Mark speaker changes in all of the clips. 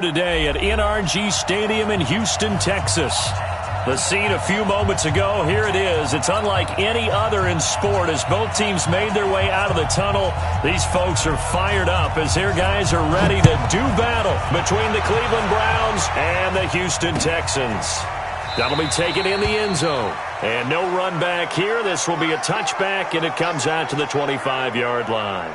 Speaker 1: Today at NRG Stadium in Houston, Texas. The scene a few moments ago, here it is. It's unlike any other in sport as both teams made their way out of the tunnel. These folks are fired up as their guys are ready to do battle between the Cleveland Browns and the Houston Texans. That'll be taken in the end zone. And no run back here. This will be a touchback, and it comes out to the 25-yard line.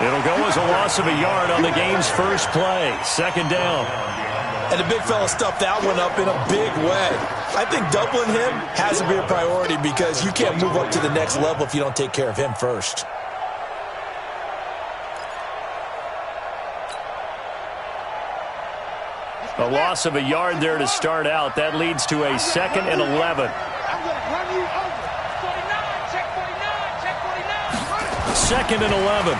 Speaker 2: It'll go as a loss of a yard on the game's first play. Second down.
Speaker 3: And the big fella stuffed that one up in a big way. I think doubling him has to be a priority because you can't move up to the next level if you don't take care of him first.
Speaker 2: A loss of a yard there to start out. That leads to a 2nd and 11. Second and 11.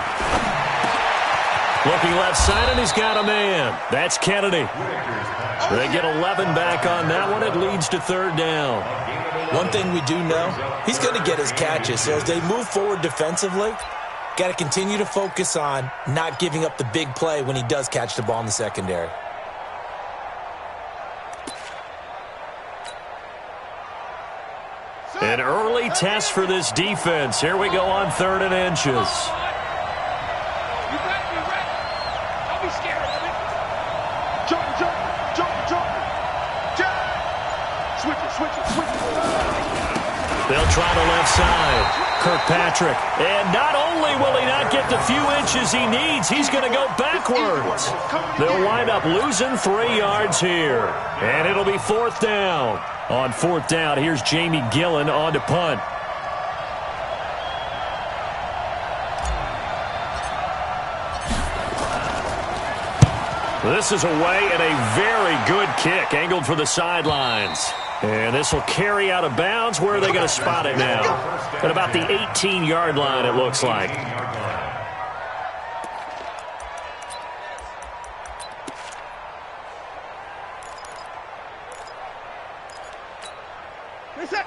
Speaker 2: Looking left side, and he's got a man. That's Kennedy. They get 11 back on that one. It leads to third down.
Speaker 3: One thing we do know, he's going to get his catches. So as they move forward defensively, got to continue to focus on not giving up the big play when he does catch the ball in the secondary.
Speaker 2: An early test for this defense. Here we go on 3rd and inches. They'll try the left side. Kirkpatrick. And not only will he not get the few inches he needs, he's going to go backwards. They'll wind up losing 3 yards here. And it'll be 4th down. On 4th down, here's Jamie Gillen on to punt. This is away and a very good kick, angled for the sidelines. And this will carry out of bounds. Where are they going to spot it now? At about the 18-yard line, it looks like.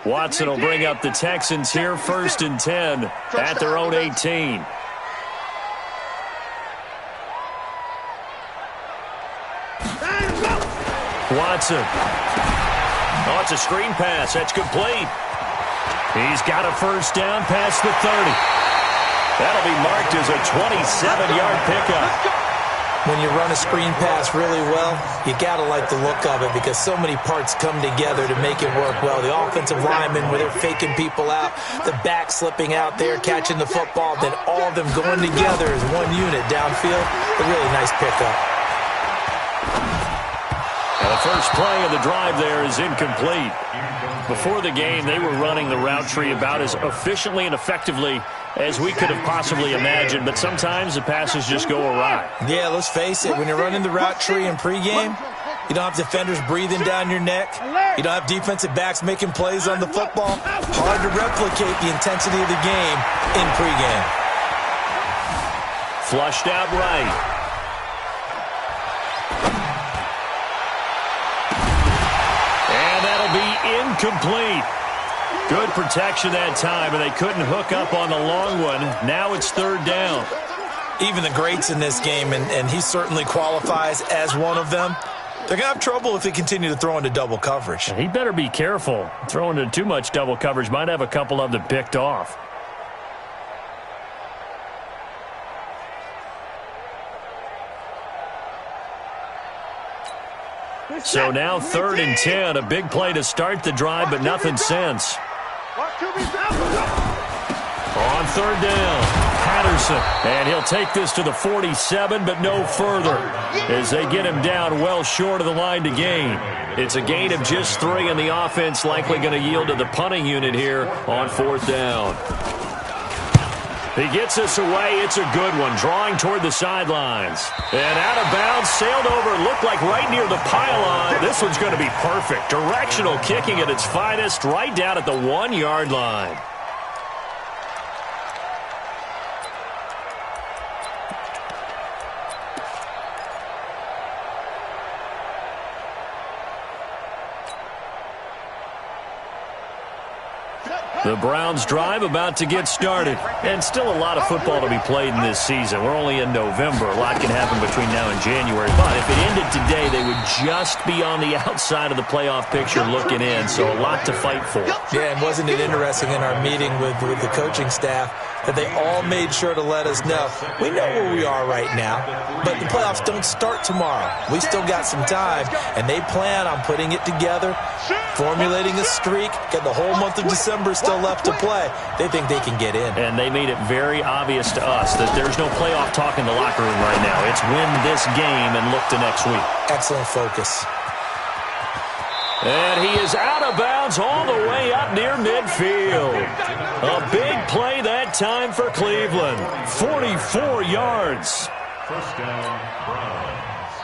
Speaker 2: Watson will bring up the Texans here, 1st and 10 at their own 18. Watson. Oh, it's a screen pass. That's complete. He's got a 1st down past the 30. That'll be marked as a 27-yard pickup.
Speaker 3: When you run a screen pass really well, you got to like the look of it because so many parts come together to make it work well. The offensive linemen, where they're faking people out, the back slipping out there, catching the football, then all of them going together as one unit downfield. A really nice pickup.
Speaker 2: And the first play of the drive there is incomplete. Before the game, they were running the route tree about as efficiently and effectively as we could have possibly imagined, but sometimes the passes just go awry.
Speaker 3: Yeah, let's face it, when you're running the route tree in pregame, you don't have defenders breathing down your neck. You don't have defensive backs making plays on the football. Hard to replicate the intensity of the game in pregame.
Speaker 2: Flushed out right. And that'll be incomplete. Good protection that time, and they couldn't hook up on the long one. Now it's 3rd down.
Speaker 3: Even the greats in this game, and he certainly qualifies as one of them, they're going to have trouble if they continue to throw into double coverage.
Speaker 2: He better be careful. Throwing into too much double coverage might have a couple of them picked off. So now 3rd and 10, a big play to start the drive, but nothing since. On 3rd down, Patterson, and he'll take this to the 47, but no further as they get him down well short of the line to gain. It's a gain of just 3, and the offense likely going to yield to the punting unit here on 4th down.
Speaker 1: He gets us away. It's a good one, drawing toward the sidelines. And out of bounds, sailed over, looked like right near the pylon. This one's going to be perfect. Directional kicking at its finest, right down at the 1-yard line. The Browns drive about to get started. And still a lot of football to be played in this season. We're only in November. A lot can happen between now and January. But if it ended today, they would just be on the outside of the playoff picture looking in. So a lot to fight for.
Speaker 3: Yeah, and wasn't it interesting in our meeting with the coaching staff that they all made sure to let us know, we know where we are right now, but the playoffs don't start tomorrow. We still got some time, and they plan on putting it together, formulating a streak, got the whole month of December still left to play. They think they can get in.
Speaker 1: And they made it very obvious to us that there's no playoff talk in the locker room right now. It's win this game and look to next week.
Speaker 3: Excellent focus.
Speaker 1: And he is out of bounds all the way up near midfield. A big play that time for Cleveland. 44 yards.
Speaker 2: First down, Browns.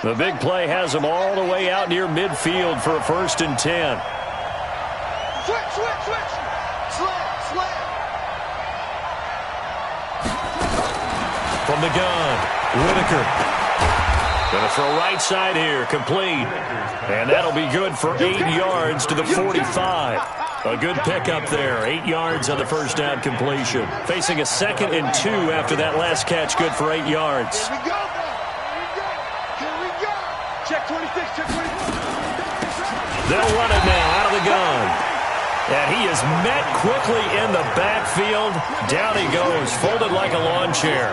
Speaker 1: The big play has him all the way out near midfield for a 1st and 10.
Speaker 4: Switch. Slam.
Speaker 1: From the gun, Whitaker. Going to throw right side here, complete. And that'll be good for 8 yards to the 45. A good pickup there, 8 yards on the first down completion. Facing a 2nd and 2 after that last catch, good for 8 yards.
Speaker 4: Here we go. Check 26, check 26.
Speaker 1: They'll run it now out of the gun. And he is met quickly in the backfield. Down he goes, folded like a lawn chair.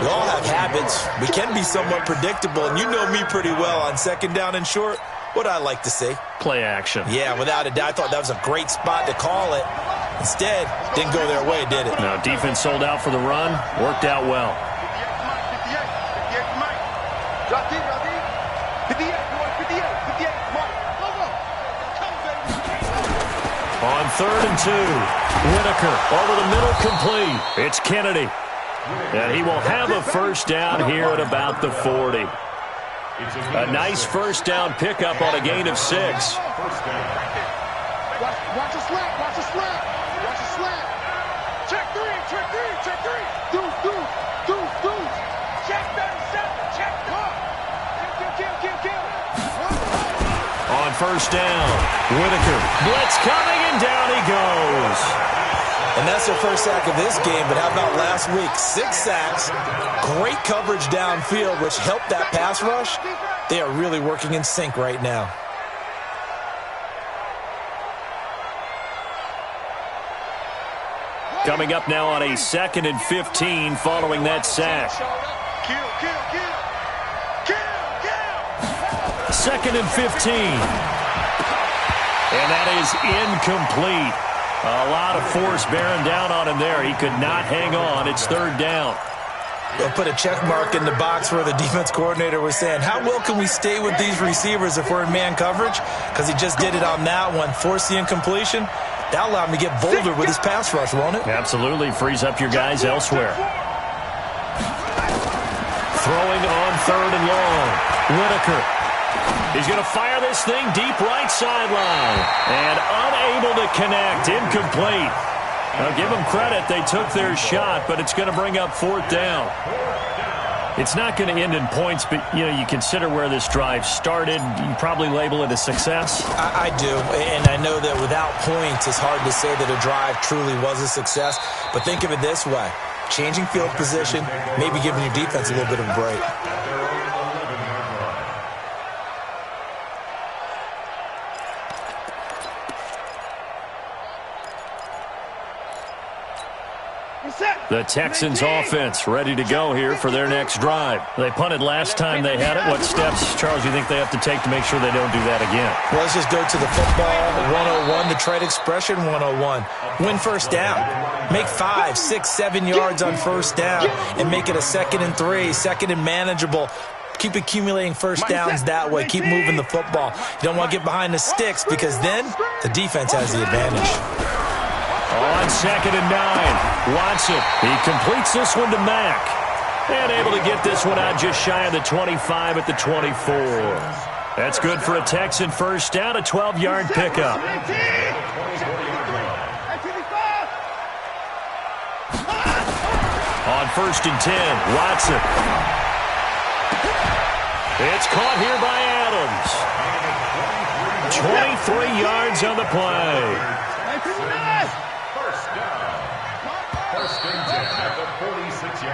Speaker 3: We all have habits. We can be somewhat predictable, and you know me pretty well on 2nd down and short. What I like to see.
Speaker 1: Play action.
Speaker 3: Yeah, without a doubt. I thought that was a great spot to call it. Instead, didn't go their way, did it?
Speaker 1: No, defense sold out for the run. Worked out well.
Speaker 4: 58,
Speaker 1: On 3rd and 2, Whitaker over the middle, complete. It's Kennedy. And he will have a first down here at about the 40. A nice first down pickup on a gain of 6.
Speaker 4: Watch the slap. Check three. Deuce. Check 37. Check. Kill.
Speaker 1: On first down, Whitaker. Blitz coming, and down he goes.
Speaker 3: And that's their first sack of this game, but how about last week? 6 sacks, great coverage downfield, which helped that pass rush. They are really working in sync right now.
Speaker 1: Coming up now on a 2nd and 15 following that sack.
Speaker 4: Kill.
Speaker 1: 2nd and 15. And that is incomplete. A lot of force bearing down on him there. He could not hang on. It's 3rd down.
Speaker 3: They'll put a check mark in the box where the defense coordinator was saying, how well can we stay with these receivers if we're in man coverage? Because he just did it on that one, forced the incompletion. That'll allow him to get bolder with his pass rush, won't it?
Speaker 1: Absolutely. Frees up your guys elsewhere. Throwing on 3rd and long. Whitaker. He's going to fire this thing deep right sideline. And unable to connect. Incomplete. Now, give them credit. They took their shot, but it's going to bring up 4th down. It's not going to end in points, but, you consider where this drive started. You probably label it a success.
Speaker 3: I do, and I know that without points, it's hard to say that a drive truly was a success. But think of it this way. Changing field position, maybe giving your defense a little bit of a break.
Speaker 1: The Texans offense ready to go here for their next drive. They punted last time they had it. What steps, Charles, do you think they have to take to make sure they don't do that again?
Speaker 3: Well, let's just go to the football 101, the trade expression 101. Win first down. Make 5, 6, 7 yards on first down and make it a 2nd and 3, 2nd and manageable. Keep accumulating first downs that way. Keep moving the football. You don't want to get behind the sticks because then the defense has the advantage.
Speaker 1: On 2nd and 9, Watson. He completes this one to Mack. And able to get this one out just shy of the 25 at the 24. That's good for a Texan first down, a 12-yard pickup. On 1st and 10, Watson. It's caught here by Adams. 23 yards on the play.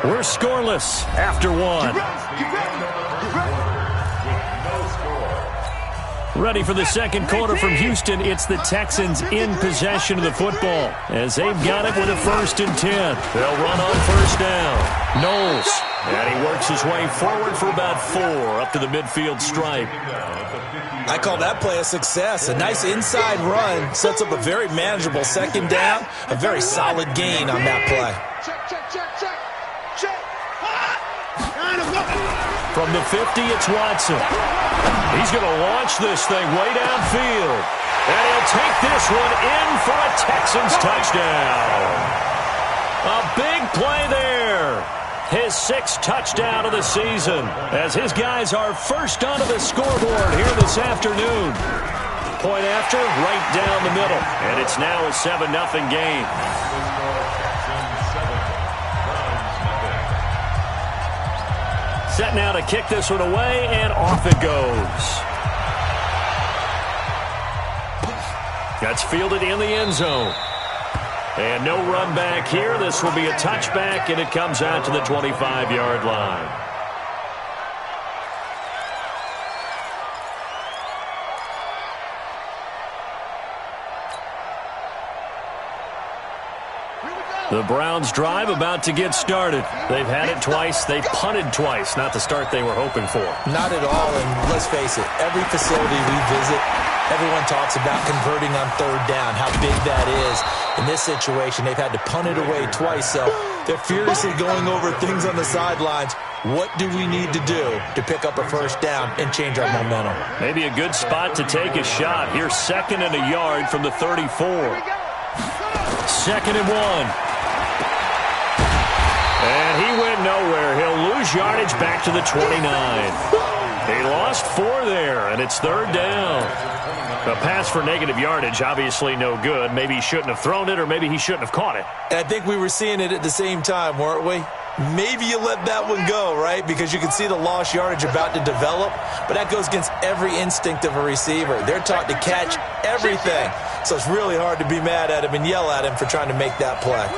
Speaker 1: We're scoreless after one. Ready for the second quarter from Houston. It's the Texans in possession of the football as they've got it with a 1st and 10. They'll run on 1st down. Knowles. And he works his way forward for about 4 up to the midfield stripe.
Speaker 3: I call that play a success. A nice inside run sets up a very manageable 2nd down. A very solid gain on that play.
Speaker 1: From the 50, it's Watson. He's going to launch this thing way downfield. And he'll take this one in for a Texans touchdown. A big play there. His 6th touchdown of the season as his guys are first onto the scoreboard here this afternoon. Point after, right down the middle. And it's now a 7-0 game. Set now to kick this one away, and off it goes. That's fielded in the end zone. And no run back here. This will be a touchback, and it comes out to the 25-yard line. The Browns drive about to get started. They've had it twice. They've punted twice. Not the start they were hoping for.
Speaker 3: Not at all, and let's face it, every facility we visit, everyone talks about converting on 3rd down, how big that is. In this situation, they've had to punt it away twice, so they're furiously going over things on the sidelines. What do we need to do to pick up a 1st down and change our momentum?
Speaker 1: Maybe a good spot to take a shot. Here's 2nd and a yard from the 34. 2nd and 1. And he went nowhere. He'll lose yardage back to the 29. He lost 4 there, and it's 3rd down. A pass for negative yardage, obviously no good. Maybe he shouldn't have thrown it, or maybe he shouldn't have caught it.
Speaker 3: I think we were seeing it at the same time, weren't we? Maybe you let that one go, right? Because you can see the lost yardage about to develop, but that goes against every instinct of a receiver. They're taught to catch everything, so it's really hard to be mad at him and yell at him for trying to make that play.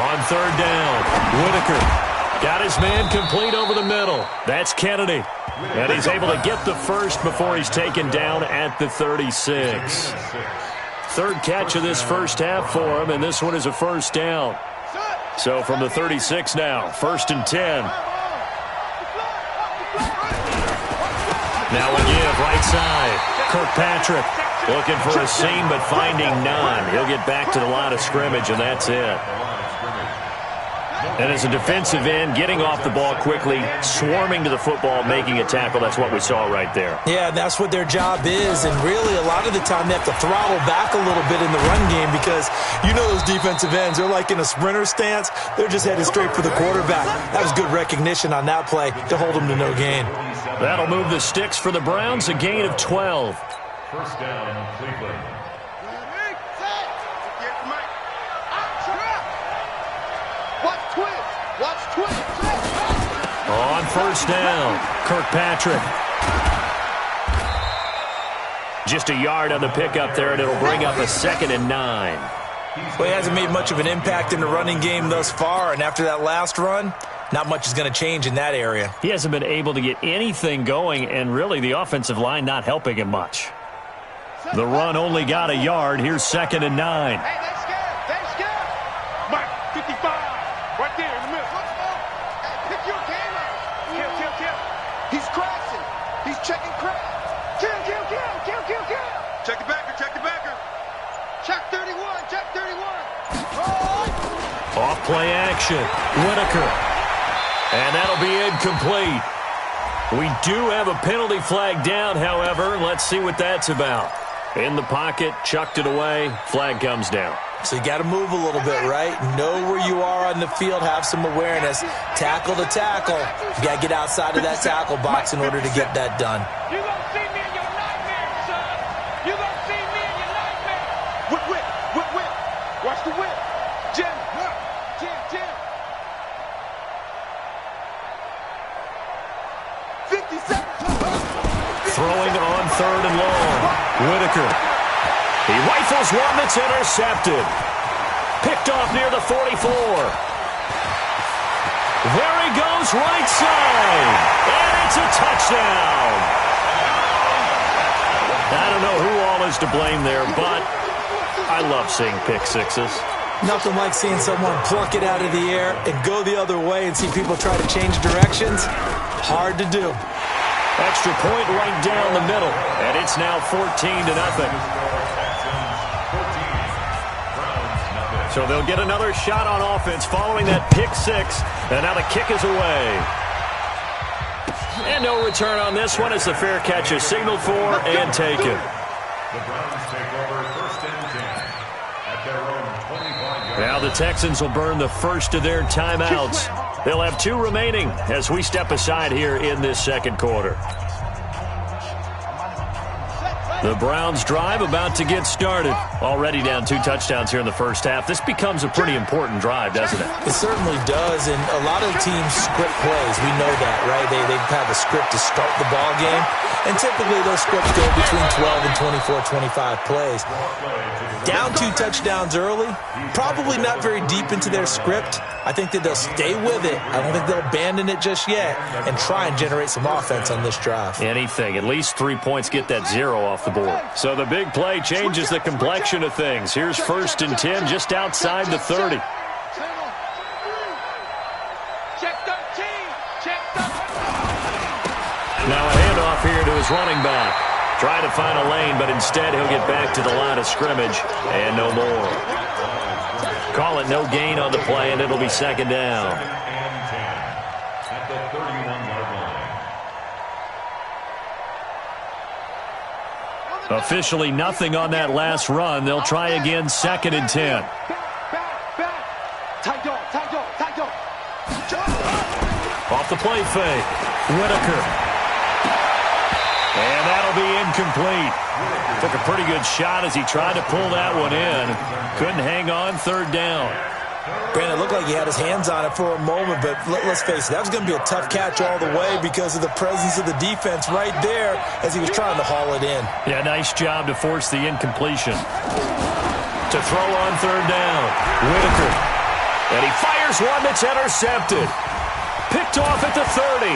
Speaker 1: On 3rd down, Whitaker got his man complete over the middle. That's Kennedy. And he's able to get the first before he's taken down at the 36. 3rd catch of this first half for him, and this one is a 1st down. So from the 36 now, 1st and 10. Now a give, right side. Kirkpatrick looking for a seam, but finding none. He'll get back to the line of scrimmage, and that's it. And as a defensive end, getting off the ball quickly, swarming to the football, making a tackle, that's what we saw right there.
Speaker 3: Yeah, that's what their job is, and really a lot of the time they have to throttle back a little bit in the run game because you know those defensive ends, they're like in a sprinter stance. They're just headed straight for the quarterback. That was good recognition on that play to hold them to no gain.
Speaker 1: That'll move the sticks for the Browns, a gain of 12.
Speaker 4: 1st down, Cleveland.
Speaker 1: On 1st down, Kirkpatrick. Just a yard on the pickup there, and it'll bring up a 2nd and 9.
Speaker 3: Well, he hasn't made much of an impact in the running game thus far, and after that last run, not much is going to change in that area.
Speaker 1: He hasn't been able to get anything going, and really the offensive line not helping him much. The run only got a yard. Here's 2nd and 9.
Speaker 4: Hey, they scared. They scared. Mark, 55. Right there in the middle. Hey, pick your game up. Kill. He's crashing. He's checking crash. Kill. Check the backer. Check 31.
Speaker 1: Off play action. Whitaker. And that'll be incomplete. We do have a penalty flag down, however. Let's see what that's about. In the pocket, chucked it away, flag comes down.
Speaker 3: So you got to move a little bit, right? Know where you are on the field, have some awareness. Tackle to tackle. You got to get outside of that tackle box in order to get that done.
Speaker 4: You gonna see me in your nightmare, son. You gonna see me in your nightmare. Whip. Watch the whip. Jim. 50 seconds.
Speaker 1: Throwing on 3rd and long. Whitaker. He rifles one that's intercepted. Picked off near the 44. There he goes, right side. And it's a touchdown. I don't know who all is to blame there, but I love seeing pick sixes.
Speaker 3: Nothing like seeing someone pluck it out of the air and go the other way and see people try to change directions. Hard to do.
Speaker 1: Extra point right down the middle, and it's now 14-0. So they'll get another shot on offense following that pick six, and now the kick is away. And no return on this one as the fair catch is signaled for and taken.
Speaker 5: The Browns take over 1st and 10 at their own 25-yard line.
Speaker 1: Now the Texans will burn the first of their timeouts. They'll have 2 remaining as we step aside here in this second quarter. The Browns drive about to get started. Already down 2 touchdowns here in the first half. This becomes a pretty important drive, doesn't it?
Speaker 3: It certainly does, and a lot of teams script plays. We know that, right? They have a script to start the ball game, and typically those scripts go between 12 and 24, 25 plays. Down 2 touchdowns early, probably not very deep into their script. I think that they'll stay with it. I don't think they'll abandon it just yet and try and generate some offense on this drive.
Speaker 1: Anything. At least 3 points, get that 0 off the board. So the big play changes the complexion of things. Here's 1st and 10 just outside the 30. Now a handoff here to his running back. Trying to find a lane, but instead he'll get back to the line of scrimmage and no more. Call it no gain on the play, and it'll be 2nd down.
Speaker 5: At the 31-yard line.
Speaker 1: Officially nothing on that last run. They'll try again 2nd and 10.
Speaker 4: Tight dog.
Speaker 1: Off the play fake. Whitaker. And that'll be incomplete. Took a pretty good shot as he tried to pull that one in. Couldn't hang on 3rd down.
Speaker 3: Brandon, it looked like he had his hands on it for a moment, but let's face it, that was going to be a tough catch all the way because of the presence of the defense right there as he was trying to haul it in.
Speaker 1: Yeah, nice job to force the incompletion. To throw on 3rd down, Whitaker. And he fires one that's intercepted. Picked off at the 30.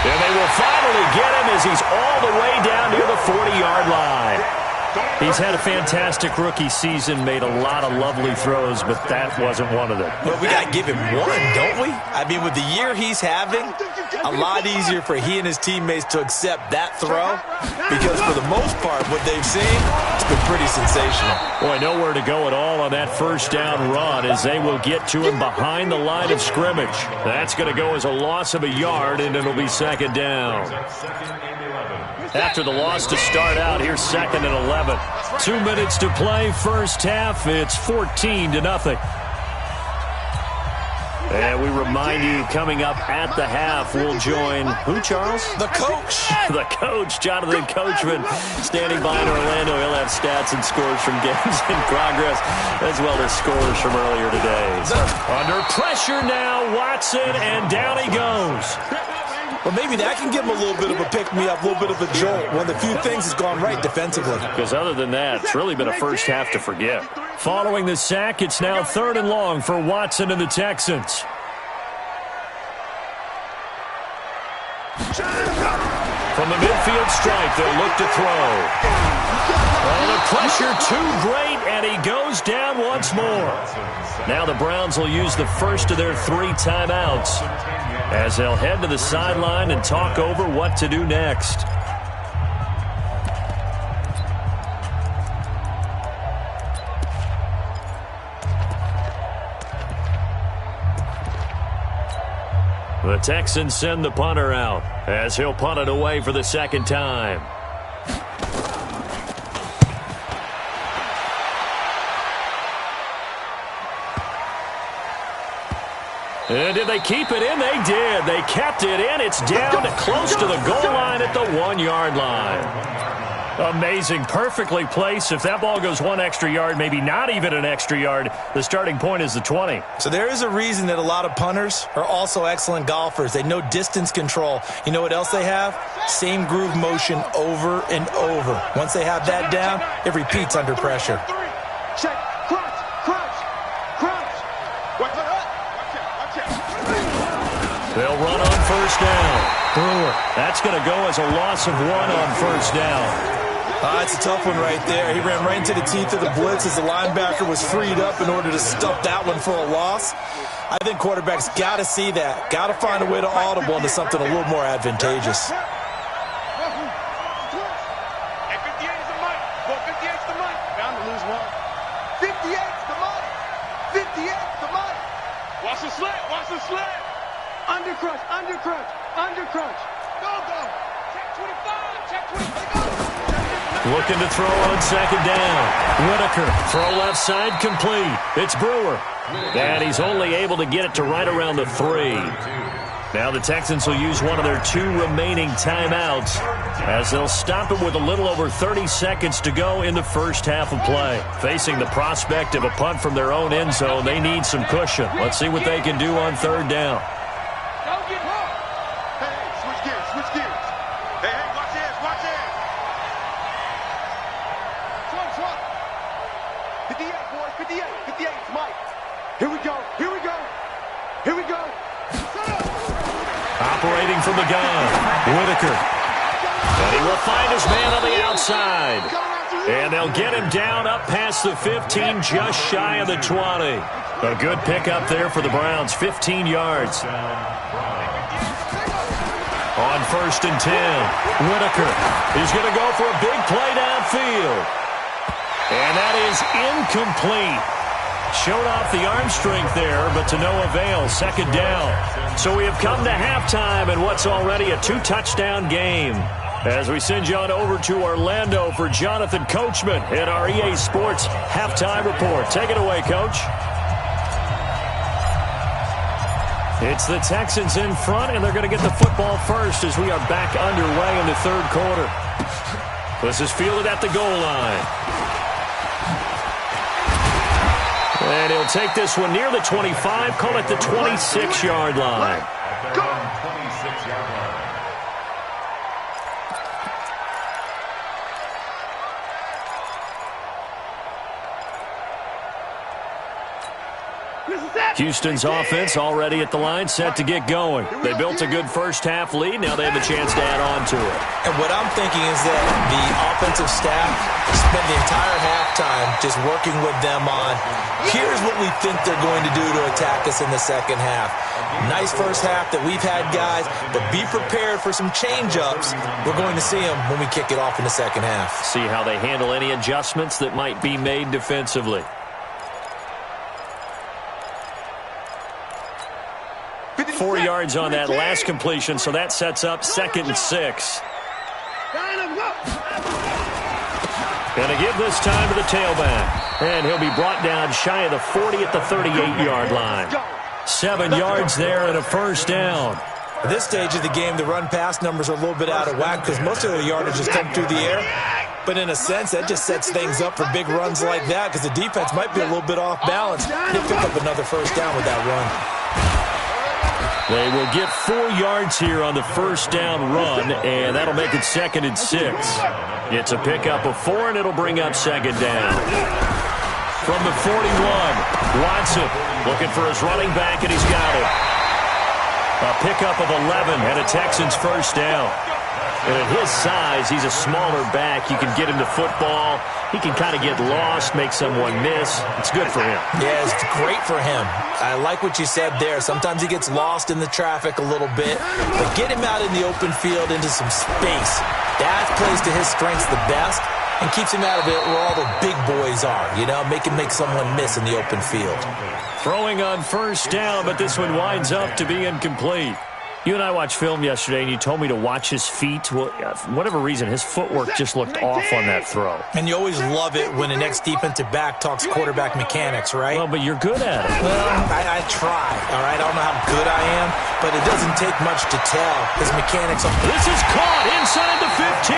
Speaker 1: And they will finally get him as he's all the way down near the 40-yard line. He's had a fantastic rookie season, made a lot of lovely throws, but that wasn't one of them.
Speaker 3: Well, we got to give him one, don't we? I mean, with the year he's having, a lot easier for he and his teammates to accept that throw because for the most part, what they've seen, it's been pretty sensational.
Speaker 1: Boy, nowhere to go at all on that 1st down run as they will get to him behind the line of scrimmage. That's going to go as a loss of a yard, and it'll be 2nd down. After the loss to start out, here's 2nd and 11. 2 minutes to play, first half. It's 14-0. And we remind you, coming up at the half, we'll join who, Charles?
Speaker 3: The coach.
Speaker 1: The coach, Jonathan Coachman, standing by in Orlando. He'll have stats and scores from games in progress, as well as scores from earlier today. So, under pressure now, Watson, and down he goes.
Speaker 3: Well, maybe that can give him a little bit of a pick-me-up, a little bit of a jolt when the few things has gone right defensively.
Speaker 1: Because other than that, it's really been a first half to forget. Following the sack, it's now 3rd and long for Watson and the Texans. From the midfield stripe, they'll look to throw. Oh, the pressure too great, and he goes down once more. Now the Browns will use the first of their 3 timeouts as they'll head to the sideline and talk over what to do next. The Texans send the punter out as he'll punt it away for the second time. And did they keep it in? They did. They kept it in. It's down close to the goal line at the 1-yard line. Amazing. Perfectly placed. If that ball goes 1 extra yard, maybe not even an extra yard, the starting point is the 20.
Speaker 3: So there is a reason that a lot of punters are also excellent golfers. They know distance control. You know what else they have? Same groove motion over and over. Once they have that down, it repeats under pressure.
Speaker 4: Check. Crunch. Crunch. Crunch. Watch it.
Speaker 1: They'll run on first down. Brewer. That's going to go as a loss of 1 on first down.
Speaker 3: It's a tough one right there. He ran right into the teeth of the blitz as the linebacker was freed up in order to stuff that one for a loss. I think quarterbacks got to see that. Got to find a way to audible into something a little more advantageous.
Speaker 4: Hey, 58 is the money. Well, 58's the money. Bound to lose 1. 58's the money. 58's the money. Watch the slant. Watch the slant. Under crunch. Under crunch. Under crunch. Go. Check 25. Check 25.
Speaker 1: Looking to throw on second down. Whitaker, throw left side, complete. It's Brewer. And he's only able to get it to right around the 3. Now the Texans will use one of their 2 remaining timeouts as they'll stop it with a little over 30 seconds to go in the first half of play. Facing the prospect of a punt from their own end zone, they need some cushion. Let's see what they can do on third down. Operating from the gun, Whitaker. And he will find his man on the outside. And they'll get him down up past the 15, just shy of the 20. A good pickup there for the Browns, 15 yards. On first and 10, Whitaker. He's going to go for a big play downfield. And that is incomplete. Showed off the arm strength there, but to no avail. Second down. So we have come to halftime in what's already a 2-touchdown game. As we send you on over to Orlando for Jonathan Coachman in our EA Sports Halftime Report. Take it away, Coach. It's the Texans in front, and they're going to get the football first as we are back underway in the third quarter. This is fielded at the goal line. And he'll take this one near the 25, call it the 26-yard line. Houston's offense already at the line, set to get going. They built a good first-half lead. Now they have a chance to add on to it.
Speaker 3: And what I'm thinking is that the offensive staff spent the entire halftime just working with them on, here's what we think they're going to do to attack us in the second half. Nice first half that we've had, guys, but be prepared for some change-ups. We're going to see them when we kick it off in the second half.
Speaker 1: See how they handle any adjustments that might be made defensively. 4 yards on that last completion, so that sets up 2nd and 6. Going to give this time to the tailback. And he'll be brought down shy of the 40 at the 38-yard line. 7 yards there and a first down.
Speaker 3: At this stage of the game, the run-pass numbers are a little bit out of whack because most of the yardage has come through the air. But in a sense, that just sets things up for big runs like that because the defense might be a little bit off balance. They pick up another first down with that run.
Speaker 1: They will get 4 yards here on the first down run, and that'll make it 2nd and 6. It's a pickup of 4, and it'll bring up 2nd down. From the 41, Watson looking for his running back, and he's got it. A pickup of 11 and a Texans first down. And at his size, he's a smaller back. You can get him to football. He can kind of get lost, make someone miss. It's good for him.
Speaker 3: Yeah, it's great for him. I like what you said there. Sometimes he gets lost in the traffic a little bit. But get him out in the open field into some space. That plays to his strengths the best and keeps him out of it where all the big boys are. You know, make someone miss in the open field.
Speaker 1: Throwing on first down, but this one winds up to be incomplete. You and I watched film yesterday, and you told me to watch his feet. Well, for whatever reason, his footwork just looked off on that throw.
Speaker 3: And you always love it when the next defensive back talks quarterback mechanics, right?
Speaker 1: Well, but you're good at it.
Speaker 3: Well, I try, all right? I don't know how good I am, but it doesn't take much to tell. His mechanics are...
Speaker 1: This is caught inside the 15.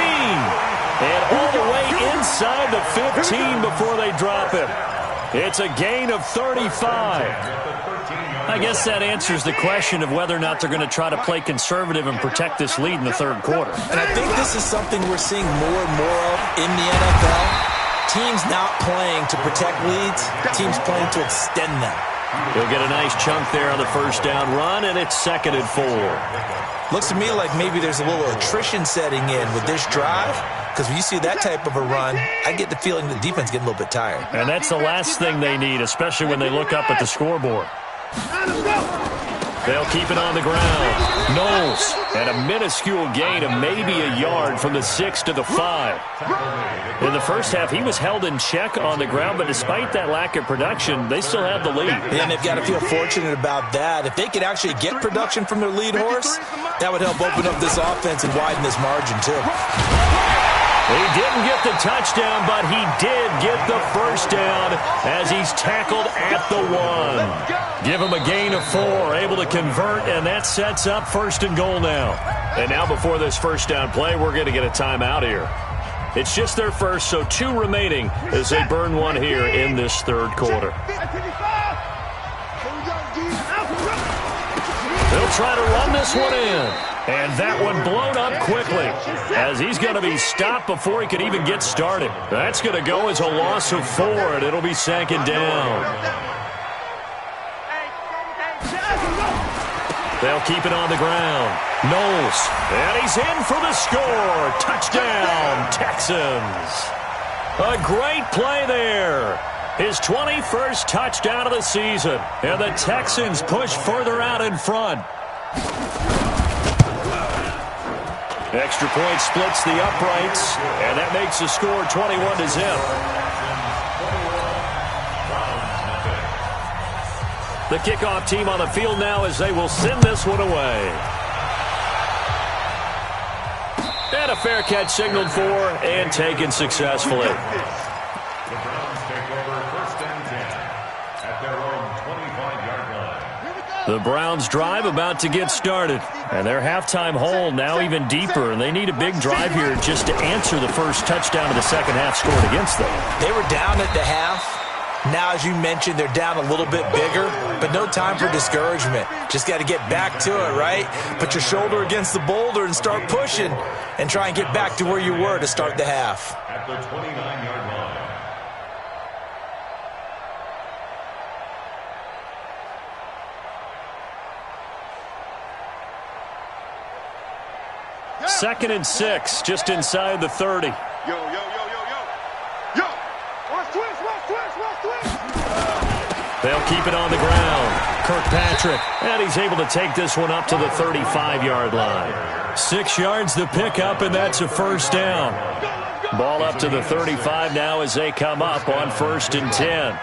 Speaker 1: And all the way inside the 15 before they drop him. It's a gain of 35. I guess that answers the question of whether or not they're going to try to play conservative and protect this lead in the third quarter.
Speaker 3: And I think this is something we're seeing more and more of in the NFL. Teams not playing to protect leads, teams playing to extend them.
Speaker 1: He'll get a nice chunk there on the first down run, and it's 2nd and 4.
Speaker 3: Looks to me like maybe there's a little attrition setting in with this drive, because when you see that type of a run, I get the feeling the defense getting a little bit tired.
Speaker 1: And that's the last thing they need, especially when they look up at the scoreboard. They'll keep it on the ground. Knowles at a minuscule gain of maybe a yard from the 6 to the 5. In the first half, he was held in check on the ground, but despite that lack of production, they still have the lead.
Speaker 3: And they've got to feel fortunate about that. If they could actually get production from their lead horse, that would help open up this offense and widen this margin, too.
Speaker 1: He didn't get the touchdown, but he did get the first down as he's tackled at the 1. Give him a gain of 4, able to convert, and that sets up 1st and goal now. And now before this first down play, we're going to get a timeout here. It's just their first, so 2 remaining as they burn 1 here in this third quarter. They'll try to run this one in. And that one blown up quickly as he's going to be stopped before he could even get started. That's going to go as a loss of 4, and it'll be 2nd down. They'll keep it on the ground. Knowles, and he's in for the score. Touchdown, Texans. A great play there. His 21st touchdown of the season. And the Texans push further out in front. Extra point splits the uprights, and that makes the score 21-0. The kickoff team on the field now as they will send this one away. And a fair catch signaled for and taken successfully.
Speaker 5: The Browns take over 1st and 10 at their own 25-yard line.
Speaker 1: The Browns drive about to get started. And their halftime hole now even deeper. And they need a big drive here just to answer the first touchdown of the second half scored against them.
Speaker 3: They were down at the half. Now, as you mentioned, they're down a little bit bigger. But no time for discouragement. Just got to get back to it, right? Put your shoulder against the boulder and start pushing. And try and get back to where you were to start the half.
Speaker 5: At the 29-yard line.
Speaker 1: 2nd and 6, just inside the 30.
Speaker 4: Yo, yo, yo, yo, yo. Yo, watch twist.
Speaker 1: They'll keep it on the ground. Kirkpatrick, and he's able to take this one up to the 35-yard line. 6 yards the pickup, and that's a first down. Ball up to the 35 now as they come up on 1st and 10.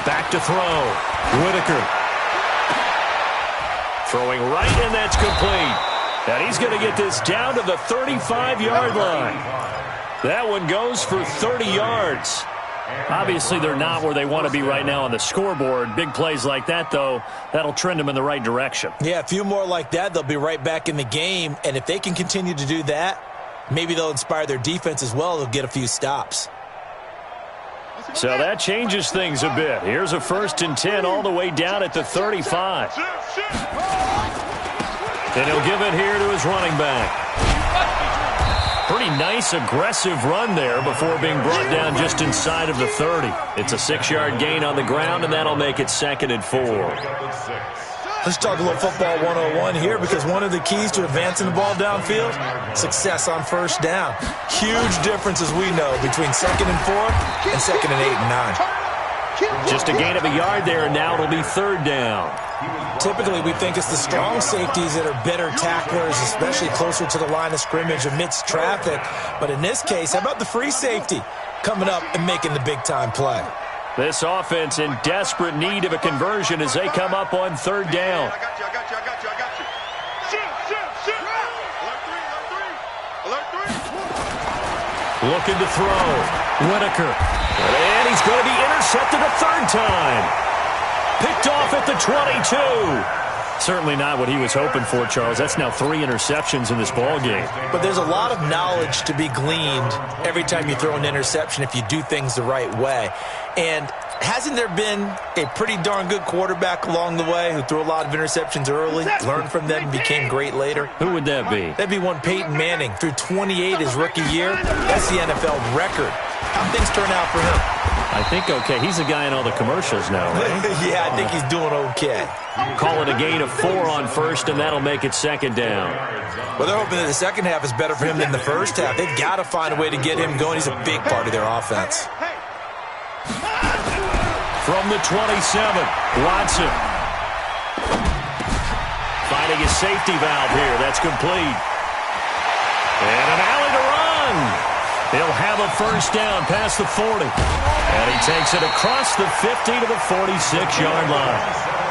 Speaker 1: Back to throw. Whitaker. Throwing right, and that's complete. And he's going to get this down to the 35-yard line. That one goes for 30 yards. Obviously, they're not where they want to be right now on the scoreboard. Big plays like that, though, that'll trend them in the right direction.
Speaker 3: Yeah, a few more like that, they'll be right back in the game. And if they can continue to do that, maybe they'll inspire their defense as well. They'll get a few stops.
Speaker 1: So that changes things a bit. Here's a 1st and 10 all the way down at the 35. And he'll give it here to his running back. Pretty nice, aggressive run there before being brought down just inside of the 30. It's a 6-yard gain on the ground, and that'll make it 2nd and 4.
Speaker 3: Let's talk a little football 101 here, because one of the keys to advancing the ball downfield, success on first down. Huge differences we know between 2nd and 4 and 2nd and 8 and 9.
Speaker 1: Just a gain of a yard there, and now it'll be 3rd down.
Speaker 3: Typically, we think it's the strong safeties that are better tacklers, especially closer to the line of scrimmage amidst traffic. But in this case, how about the free safety? coming up and making the big-time play.
Speaker 1: This offense in desperate need of a conversion as they come up on third down.
Speaker 4: I got you. Shoot. Alert three.
Speaker 1: Looking to throw. Whitaker. And he's going to be intercepted a third time. Picked off at the 22. Certainly not what he was hoping for, Charles. That's now 3 interceptions in this ball game.
Speaker 3: But there's a lot of knowledge to be gleaned every time you throw an interception if you do things the right way. And hasn't there been a pretty darn good quarterback along the way who threw a lot of interceptions early, learned from them, and became great later?
Speaker 1: Who would that be?
Speaker 3: That'd be one Peyton Manning. Threw 28 his rookie year. That's the NFL record. How things turn out for him?
Speaker 1: I think okay. He's a guy in all the commercials now, right?
Speaker 3: Yeah, I think he's doing okay.
Speaker 1: Call it a gain of 4 on first, and that'll make it second down.
Speaker 3: Well, they're hoping that the second half is better for him than the first half. They've got to find a way to get him going. He's a big part of their offense.
Speaker 1: From the 27, Watson. Finding his safety valve here. That's complete. And an alley to run. He'll have a first down past the 40. And he takes it across the 50 to the 46-yard line.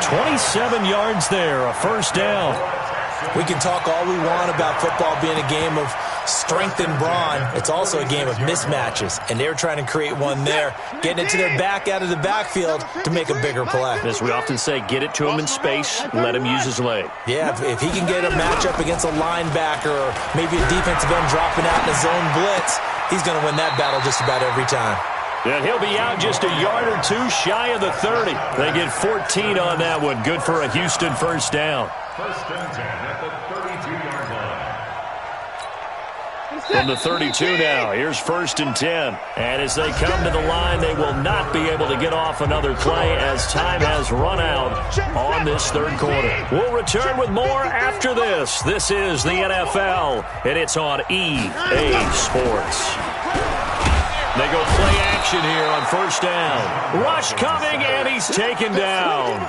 Speaker 1: 27 yards there, a first down.
Speaker 3: We can talk all we want about football being a game of strength and brawn. It's also a game of mismatches, and they're trying to create one there, getting it to their back out of the backfield to make a bigger play.
Speaker 1: As we often say, get it to him in space, let him use his leg.
Speaker 3: Yeah, if he can get a matchup against a linebacker or maybe a defensive end dropping out in a zone blitz, he's going to win that battle just about every time.
Speaker 1: And he'll be out just a yard or 2 shy of the 30. They get 14 on that one. Good for a Houston first down.
Speaker 5: First and 10 at the 32-yard line.
Speaker 1: From the 32 now, here's first and 10. And as they come to the line, they will not be able to get off another play as time has run out on this third quarter. We'll return with more after this. This is the NFL, and it's on EA Sports. They go play action here on first down. Rush coming, and he's taken down.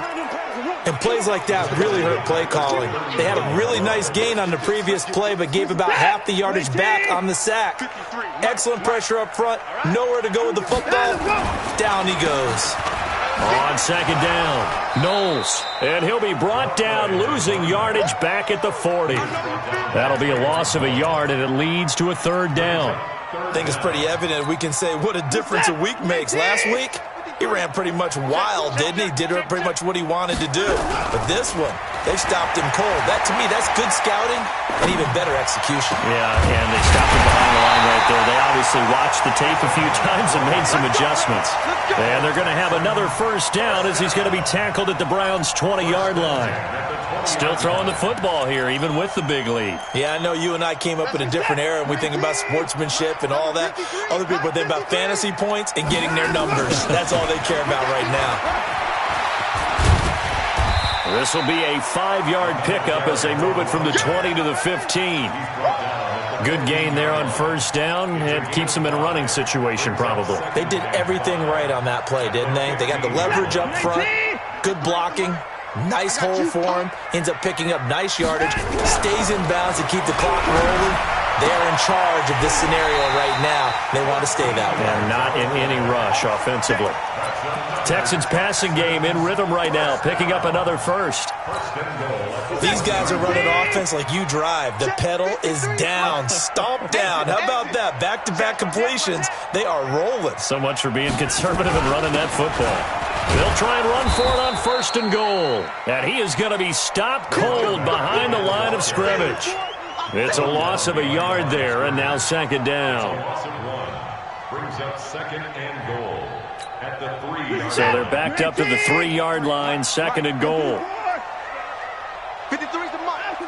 Speaker 3: And plays like that really hurt play calling. They had a really nice gain on the previous play, but gave about half the yardage back on the sack. Excellent pressure up front. Nowhere to go with the football. Down he goes.
Speaker 1: On second down, Knowles. And he'll be brought down, losing yardage back at the 40. That'll be a loss of a yard, and it leads to a third down.
Speaker 3: I think it's pretty evident. We can say what a difference a week makes. Last week, he ran pretty much wild, didn't he? Did pretty much what he wanted to do. But this one, they stopped him cold. That, to me, that's good scouting and even better execution.
Speaker 1: Yeah, and they stopped him behind the line right there. They obviously watched the tape a few times and made some adjustments. And they're going to have another first down as he's going to be tackled at the Browns' 20-yard line. Still throwing the football here, even with the big lead.
Speaker 3: Yeah, I know you and I came up in a different era, and we think about sportsmanship and all that. Other people think about fantasy points and getting their numbers. That's all they care about right now.
Speaker 1: This will be a 5-yard pickup as they move it from the 20 to the 15. Good gain there on first down. It keeps them in a running situation, probably.
Speaker 3: They did everything right on that play, didn't they? They got the leverage up front, good blocking, nice hole for him, ends up picking up nice yardage, stays in bounds to keep the clock rolling. They are in charge of this scenario right now. They want to stay that way.
Speaker 1: And not in any rush offensively. Texans passing game in rhythm right now, picking up another first.
Speaker 3: These guys are running offense like you drive. The pedal is down, stomp down. How about that? Back-to-back completions. They are rolling.
Speaker 1: So much for being conservative and running that football. They'll try and run for it on first and goal. And he is going to be stopped cold behind the line of scrimmage. It's a loss of a yard there, and now second down.
Speaker 5: Brings up second and goal at the 3.
Speaker 1: So they're backed up to the 3-yard line, second and goal.
Speaker 4: 53's the mark.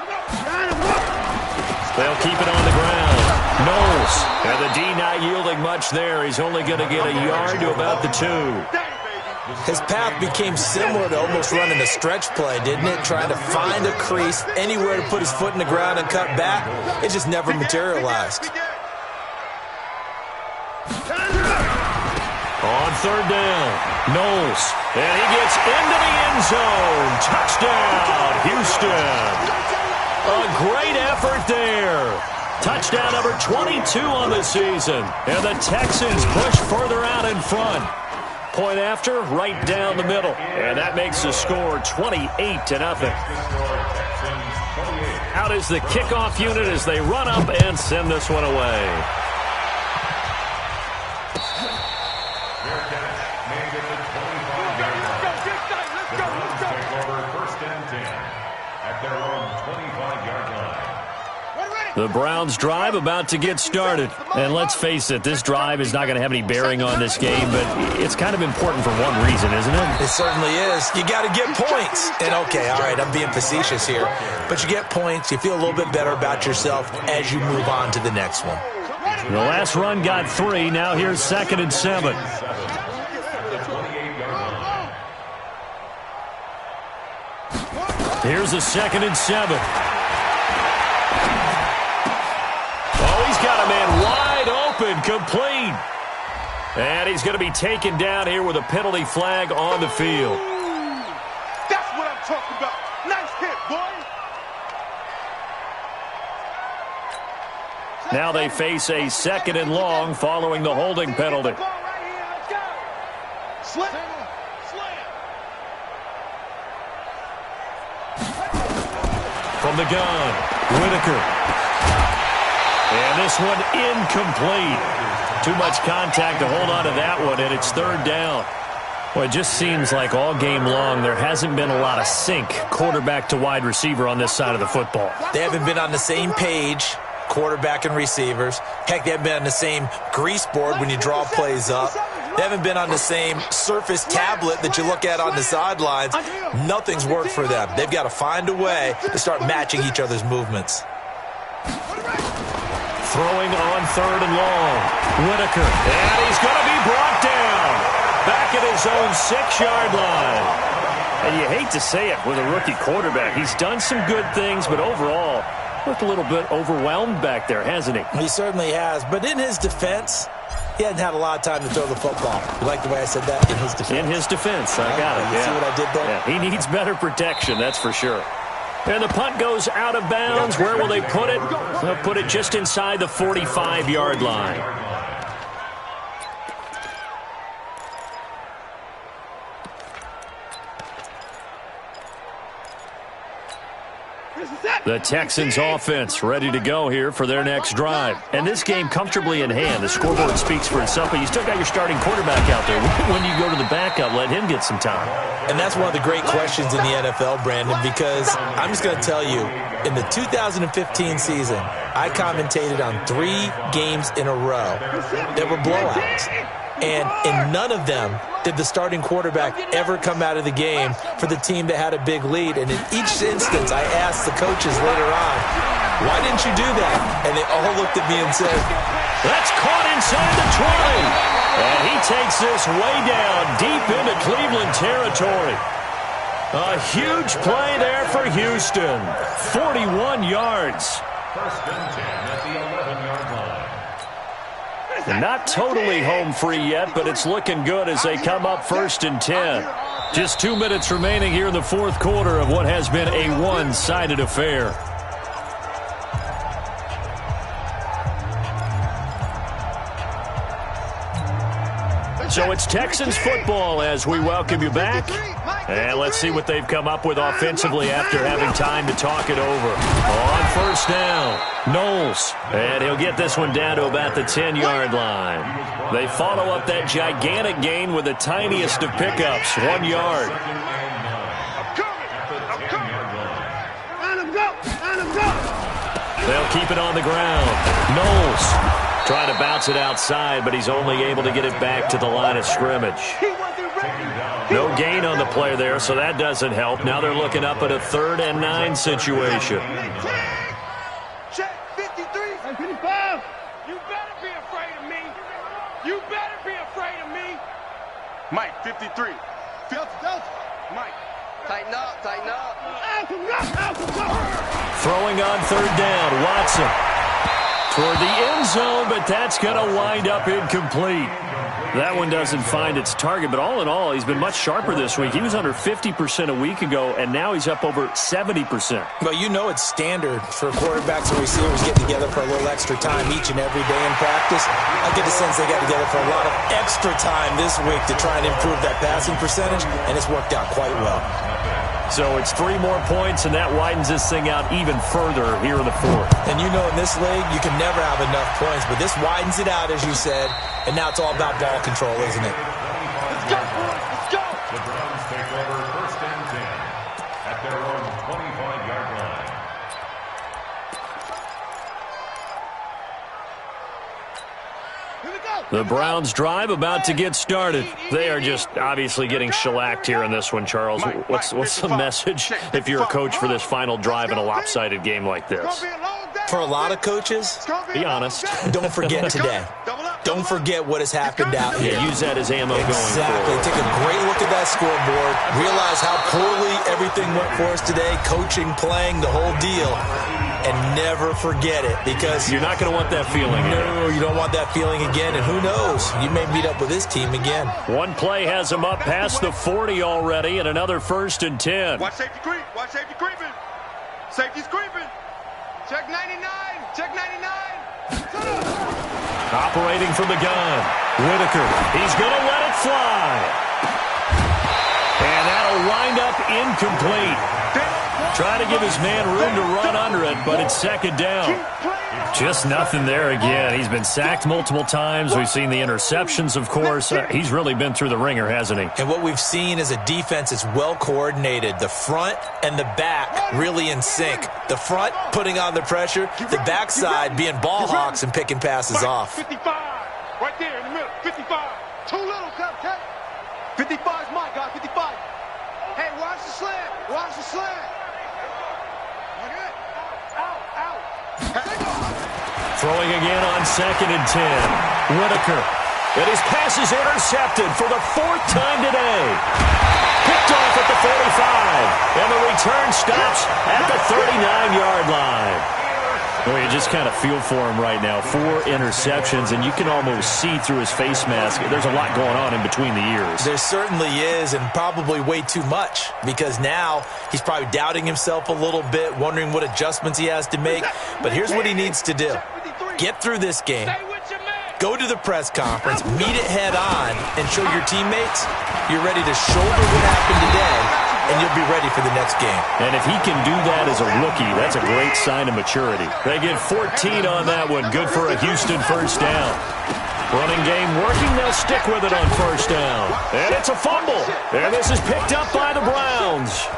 Speaker 1: They'll keep it on the ground. Knowles, and the D not yielding much there. He's only going to get a yard to about the 2.
Speaker 3: His path became similar to almost running a stretch play, didn't it? Trying to find a crease, anywhere to put his foot in the ground and cut back. It just never materialized.
Speaker 1: On third down, Knowles, and he gets into the end zone. Touchdown, Houston. A great effort there. Touchdown number 22 on the season. And the Texans push further out in front. Point after, right down the middle. And that makes the score 28-0. Out is the kickoff unit as they run up and send this one away. The Browns drive about to get started. And let's face it, this drive is not going to have any bearing on this game, but it's kind of important for one reason, isn't it?
Speaker 3: It certainly is. You got to get points. And okay, all right, I'm being facetious here, but you get points, you feel a little bit better about yourself as you move on to the next one.
Speaker 1: The last run got 3. Now here's 2nd and 7. Here's a 2nd and 7. Got a man wide open, complete. And he's going to be taken down here with a penalty flag on the field.
Speaker 4: That's what I'm talking about. Nice hit, boy.
Speaker 1: Now they face a 2nd and long following the holding penalty. From the gun, Whitaker. And this one incomplete. Too much contact to hold on to that one, and it's 3rd down. Well, it just seems like all game long there hasn't been a lot of sync quarterback to wide receiver on this side of the football.
Speaker 3: They haven't been on the same page, quarterback and receivers. Heck, they haven't been on the same grease board when you draw plays up. They haven't been on the same surface tablet that you look at on the sidelines. Nothing's worked for them. They've got to find a way to start matching each other's movements.
Speaker 1: Throwing on 3rd and long. Whitaker. And he's going to be brought down. Back at his own 6-yard line. And you hate to say it with a rookie quarterback. He's done some good things, but overall, looked a little bit overwhelmed back there, hasn't he?
Speaker 3: He certainly has. But in his defense, he hasn't had a lot of time to throw the football. You like the way I said that? In his defense.
Speaker 1: In his defense. I got it.
Speaker 3: You see what I did there?
Speaker 1: Yeah, he needs better protection, that's for sure. And the punt goes out of bounds. Where will they put it? They'll put it just inside the 45-yard line. The Texans offense ready to go here for their next drive. And this game comfortably in hand. The scoreboard speaks for itself, but you still got your starting quarterback out there. When you go to the backup, let him get some time.
Speaker 3: And that's one of the great questions in the NFL, Brandon, because I'm just going to tell you, in the 2015 season, I commentated on 3 games in a row that were blowouts. And in none of them did the starting quarterback ever come out of the game for the team that had a big lead. And in each instance, I asked the coaches later on, why didn't you do that? And they all looked at me and said,
Speaker 1: that's caught inside the 20. And he takes this way down deep into Cleveland territory. A huge play there for Houston. 41 yards.
Speaker 5: 1st and 10 at the 11-yard line.
Speaker 1: Not totally home free yet, but it's looking good as they come up 1st and 10. Just 2 minutes remaining here in the 4th quarter of what has been a one-sided affair. So it's Texans football as we welcome you back. And let's see what they've come up with offensively after having time to talk it over. On 1st down, Knowles. And he'll get this one down to about the 10-yard line. They follow up that gigantic gain with the tiniest of pickups, 1 yard. They'll keep it on the ground. Knowles trying to bounce it outside, but he's only able to get it back to the line of scrimmage. No gain on the play there, so that doesn't help. Now they're looking up at a 3rd and 9 situation.
Speaker 4: Check 53. 55. You better be afraid of me. You better be afraid of me. Mike, 53. Delta. Mike.
Speaker 6: Tighten up, tighten up.
Speaker 1: Throwing on 3rd down, Watson. Toward the end zone, but that's going to wind up incomplete. That one doesn't find its target, but all in all, he's been much sharper this week. He was under 50% a week ago, and now he's up over 70%.
Speaker 3: Well, you know it's standard for quarterbacks and receivers get together for a little extra time each and every day in practice. I get the sense they got together for a lot of extra time this week to try and improve that passing percentage, and it's worked out quite well.
Speaker 1: So it's 3 more points, and that widens this thing out even further here in the fourth.
Speaker 3: And you know in this league, you can never have enough points, but this widens it out, as you said, and now it's all about ball control, isn't it?
Speaker 4: Let's go, boys. Let's go.
Speaker 5: The Browns take over 1st and 10 at their own 25-yard line.
Speaker 4: Here we go.
Speaker 1: The Browns drive about to get started. They are just obviously getting shellacked here in this one, Charles. What's the message if you're a coach for this final drive in a lopsided game like this?
Speaker 3: For a lot of coaches,
Speaker 1: Be honest.
Speaker 3: don't forget today. Don't forget what has happened out here.
Speaker 1: Use that as ammo going
Speaker 3: Exactly.
Speaker 1: forward.
Speaker 3: Take a great look at that scoreboard. Realize how poorly everything went for us today. Coaching, playing, the whole deal. And never forget it, because
Speaker 1: You're not going to want that feeling.
Speaker 3: no, you don't want that feeling again. And who knows? You may meet up with this team again.
Speaker 1: One play has him up past the 40 already, and another 1st and 10.
Speaker 4: Watch safety creep. Watch safety creeping. Safety's creeping. Check 99. Check 99.
Speaker 1: Operating from the gun. Whitaker. He's going to let it fly. And that'll wind up incomplete. Try to give his man room to run under it, but it's 2nd down. Just nothing there again. He's been sacked multiple times. We've seen the interceptions, of course. He's really been through the ringer, hasn't he?
Speaker 3: And what we've seen is a defense that's well coordinated. The front and the back really in sync. The front putting on the pressure, the backside being ball hawks and picking passes off.
Speaker 4: 55. Right there in the middle. 55. Too little, Cupcake. 55 is mine, guys. 55. Hey, watch the slant. Watch the slant. Out.
Speaker 1: Throwing again on 2nd and 10. Whitaker. And his pass is intercepted for the 4th time today. Picked off at the 45. And the return stops at the 39-yard line. Well, you just kind of feel for him right now. 4 interceptions, and you can almost see through his face mask. There's a lot going on in between the ears.
Speaker 3: There certainly is, and probably way too much, because now he's probably doubting himself a little bit, wondering what adjustments he has to make. But here's what he needs to do. Get through this game, go to the press conference, meet it head on, and show your teammates you're ready to shoulder what happened today, and you'll be ready for the next game.
Speaker 1: And if he can do that as a rookie, that's a great sign of maturity. They get 14 on that one. Good for a Houston 1st down. Running game working. They'll stick with it on 1st down. And it's a fumble. And this is picked up by the Browns.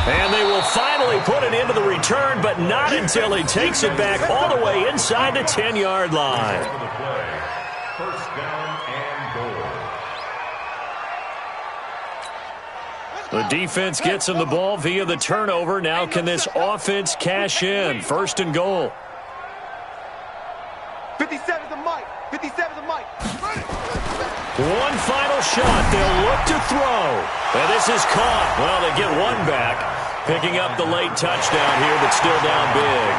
Speaker 1: And they will finally put it into the return, but not until he takes it back all the way inside the 10-yard line.
Speaker 5: For the play, 1st down and goal.
Speaker 1: The defense gets him the ball via the turnover. Now can this offense cash in? 1st and goal.
Speaker 4: 57's the mic. 57's the mic.
Speaker 1: One final shot. They'll look to throw. And this is caught. Well, they get one back. Picking up the late touchdown here, but still down big.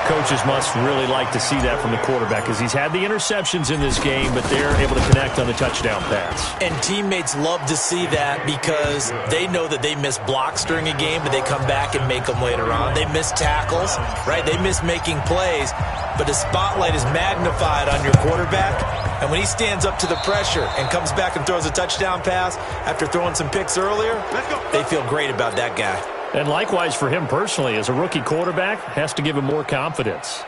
Speaker 1: Coaches must really like to see that from the quarterback, because he's had the interceptions in this game, but they're able to connect on the touchdown pass.
Speaker 3: And teammates love to see that, because they know that they miss blocks during a game, but they come back and make them later on. They miss tackles, right? They miss making plays, but the spotlight is magnified on your quarterback. And when he stands up to the pressure and comes back and throws a touchdown pass after throwing some picks earlier, they feel great about that guy.
Speaker 1: And likewise for him personally, as a rookie quarterback, has to give him more confidence.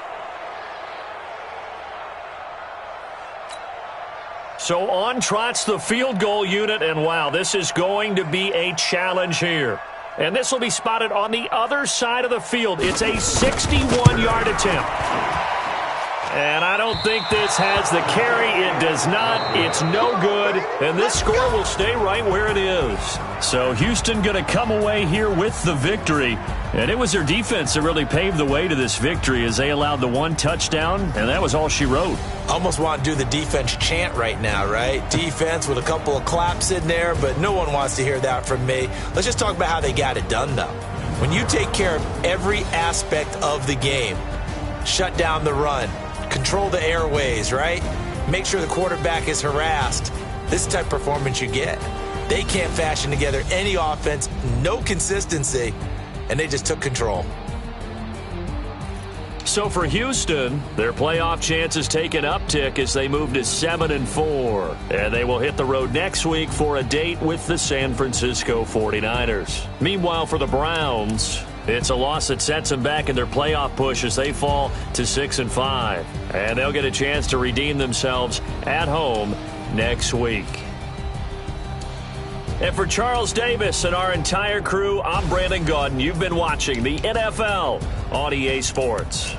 Speaker 1: So on trots the field goal unit, and wow, this is going to be a challenge here. And this will be spotted on the other side of the field. It's a 61-yard attempt. And I don't think this has the carry. It does not. It's no good. And this score will stay right where it is. So Houston going to come away here with the victory. And it was their defense that really paved the way to this victory as they allowed the one touchdown, and that was all she wrote.
Speaker 3: Almost want to do the defense chant right now, right? Defense with a couple of claps in there, but no one wants to hear that from me. Let's just talk about how they got it done, though. When you take care of every aspect of the game, shut down the run, control the airways, right? Make sure the quarterback is harassed. This is the type of performance you get. They can't fashion together any offense, no consistency, and they just took control.
Speaker 1: So for Houston, their playoff chances take an uptick as they move to 7-4. And they will hit the road next week for a date with the San Francisco 49ers. Meanwhile, for the Browns, it's a loss that sets them back in their playoff push as they fall to 6-5. And they'll get a chance to redeem themselves at home next week. And for Charles Davis and our entire crew, I'm Brandon Gaudin. You've been watching the NFL on EA Sports.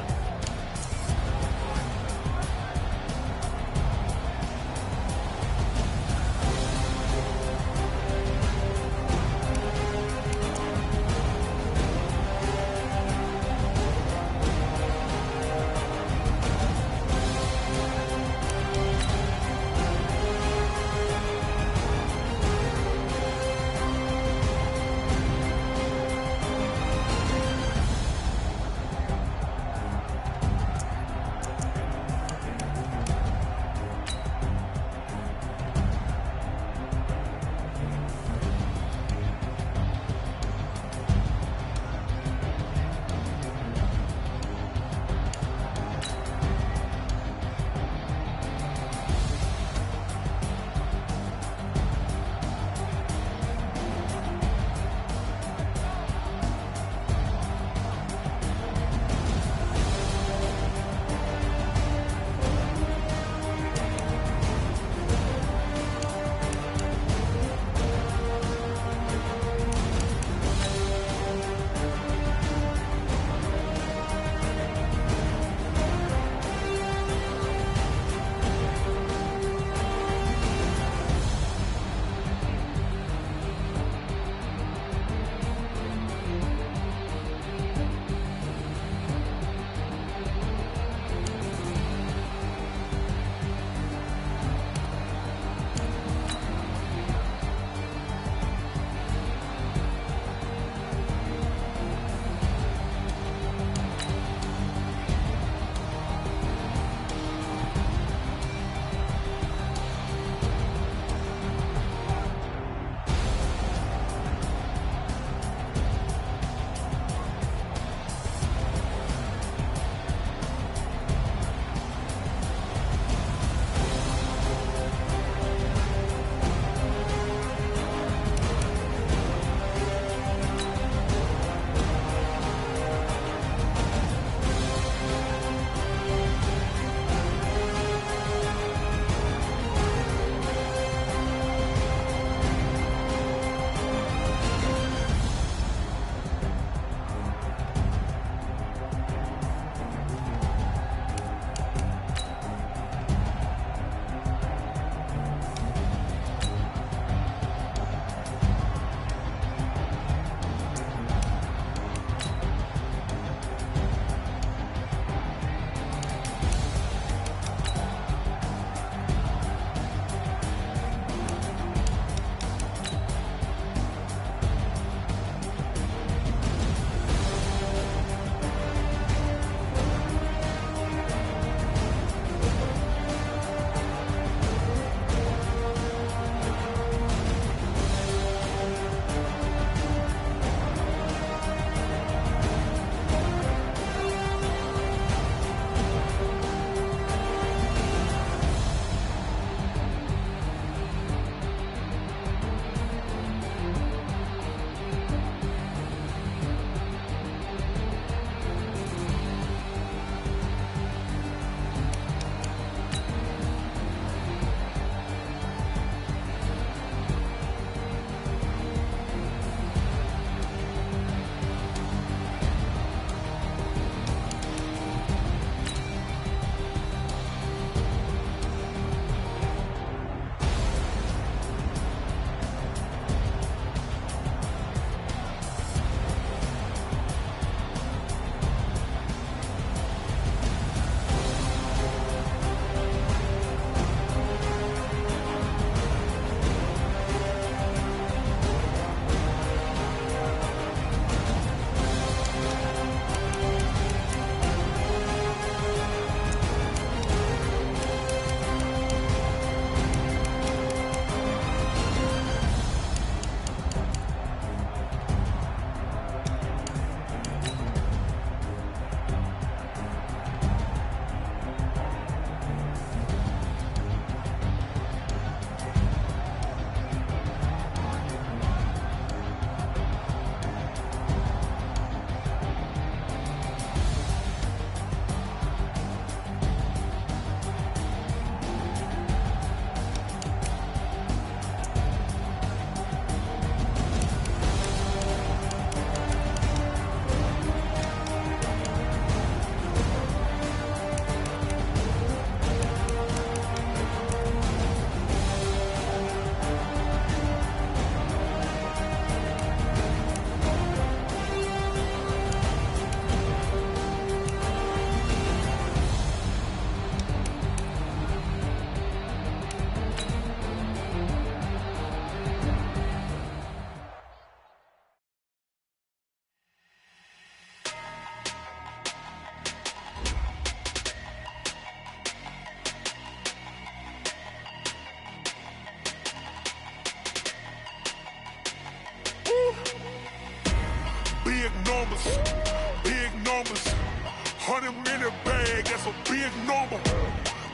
Speaker 4: 100-minute bag, that's a big number.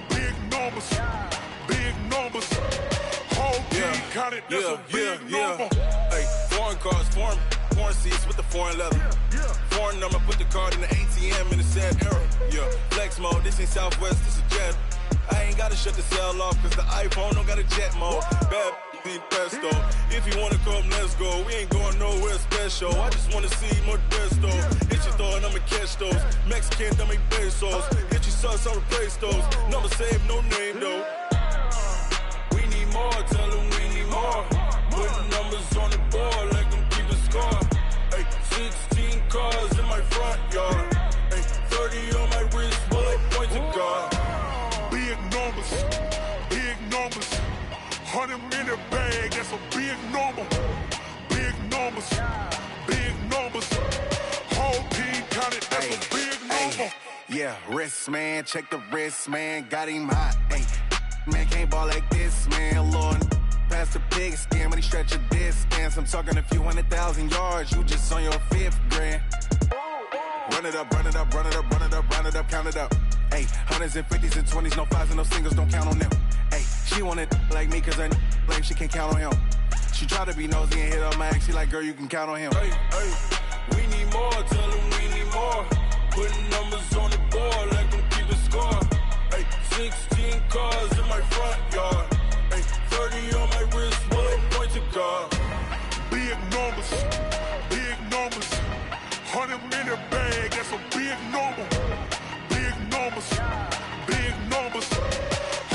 Speaker 4: Big numbers, big numbers. Whole team counted, that's a big number.
Speaker 7: Hey, foreign cars, foreign seats with the foreign leather. Foreign number, put the card in the ATM in the sad era. Yeah, flex mode, this ain't Southwest, this is Jet. I ain't gotta shut the cell off, cause the iPhone don't got a jet mode. Bad be pesto. If you wanna come, let's go. We ain't going nowhere special. I just wanna see more Desto. Hit your throw and I'ma catch those. Mexican, don't make pesos. Hit your sauce, I'll replace those. Number save, no name though. We need more, tell them we need more. Putting numbers on the board like I'm keeping score. Ay, 16 cars in my front yard. Ay, 30 on my wrist, bullet point to God.
Speaker 4: Big numbers, big numbers. 100-minute bag, that's a big number. Big numbers, big numbers. Whole team counted, that's a big number.
Speaker 7: Yeah, wrist man, check the wrist man, got him hot. Ay, man can't ball like this, man. Lord, past the pig skin when he stretch a distance. I'm talking a few 100,000 yards, you just on your 5th grand. Run it up, run it up, run it up, run it up, run it up, count it up. Ay, hundreds and 50s and 20s, no 5s and no singles, don't count on them. Ay, she want it like me, cause her blame, she can't count on him. She try to be nosy and hit up my ex, she like, girl, you can count on him. Hey, hey, we need more, tell them we need more. Putting numbers on the board like I'm keeping score. Ay, 16 cars in my front yard. Ay, 30 on my wrist, bullet point to God.
Speaker 4: Big numbers, big numbers. 100-minute bag, that's a big number. Big numbers, big numbers.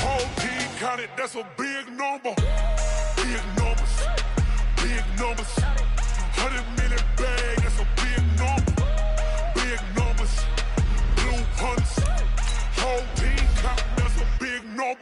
Speaker 4: Whole team counted, that's a big number. Big numbers, big numbers. 100-minute bag, that's a big number. Big numbers, blue hunts. Whole team counting, that's a big number.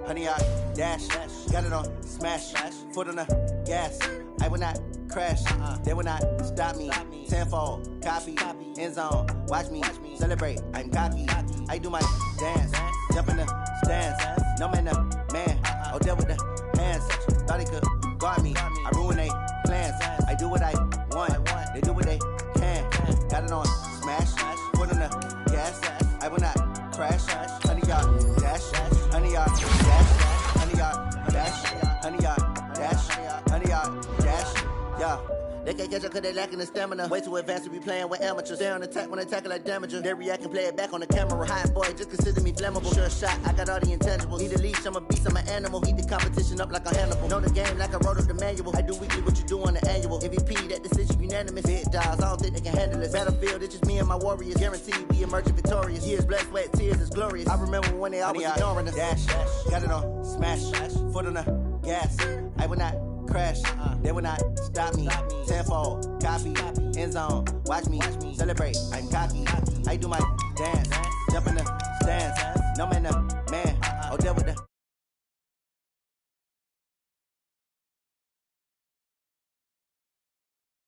Speaker 8: Honey, I dash, got it on smash, foot on the gas. I will not crash, they will not stop me. Tenfold, copy, end zone, watch me celebrate. I'm cocky, I do my dance, jump in the stands. No man, man, oh, deal with the hands. Thought he could guard me, I ruin they plans. I do what I want, they do what they can. Got it on smash, foot on the gas. I will not crash, honey, y'all dash, honey, y'all dash, honey, y'all dash, honey, y'all dash, honey, y'all dash, yeah. They can't catch up cause they lacking the stamina. Way too advanced to be playing with amateurs. Stay on attack when attack like damager. They react and play it back on the camera. Hot boy, just consider me flammable. Sure shot, I got all the intangibles. Need a leash, I'm a beast, I'm an animal. Heat the competition up like a Hannibal. Know the game like I wrote up the manual. I do weekly what you do on the annual. MVP, that decision unanimous. Big dials, I don't think they can handle this. Battlefield, it's just me and my warriors. Guaranteed we emerging victorious. Years, blood, sweat, tears, it's glorious. I remember when they always ignoring us. Dash, got it on smash, foot on the gas. I will not crash, they will not stop me. Tenfold, copy, end zone, watch me celebrate. I'm cocky, I do my dance, jump in the stands. No man, man, oh, deal with the